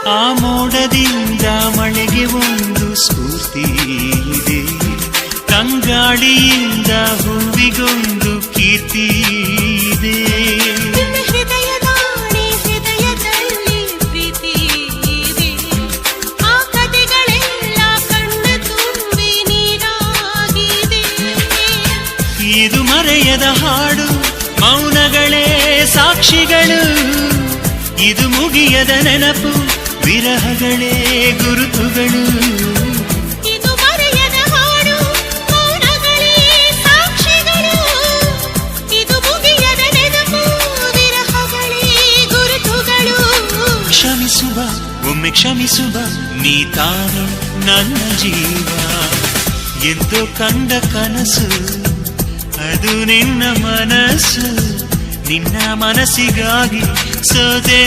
ಆ ಮೋಡದಿಂದ ಮಳೆಗೆ ಒಂದು ಸ್ಫೂರ್ತಿ ಇದೆ, ತಂಗಾಳಿಯಿಂದ ಹೂವಿಗೊಂದು ಕೀರ್ತಿ ಇದೆ. ಹೃದಯದಾಣೆ ಹೃದಯದಲ್ಲಿ ಪ್ರೀತಿ ಇದೆ, ಆ ಕಥೆಗಳೆಲ್ಲ ಕಣ್ಣ ತುಂಬಿ ನೀರಾಗಿದೆ. ಇದು ಮರೆಯದ ಹಾಡು, ಮೌನಗಳೇ ಸಾಕ್ಷಿಗಳು, ಇದು ಮುಗಿಯದ ನೆನಪು, ವಿರಹಗಳೇ ಗುರುತುಗಳು. ಇದು ಮರೆಯದ ಹಾಡು, ಮೌನಗಳೇ ಸಾಕ್ಷಿಗಳು, ಇದು ಮುಗಿಯದ ನೆನಪು, ವಿರಹಗಳೇ ಗುರುತುಗಳು. ಕ್ಷಮಿಸುವ ಒಮ್ಮೆ ಕ್ಷಮಿಸುವ, ನೀ ತಾನೆ ನನ್ನ ಜೀವ. ಎಂದು ಕಂಡ ಕನಸು ಅದು ನಿನ್ನ ಮನಸ್ಸು, ನಿನ್ನ ಮನಸ್ಸಿಗಾಗಿ ಸೋದೆ.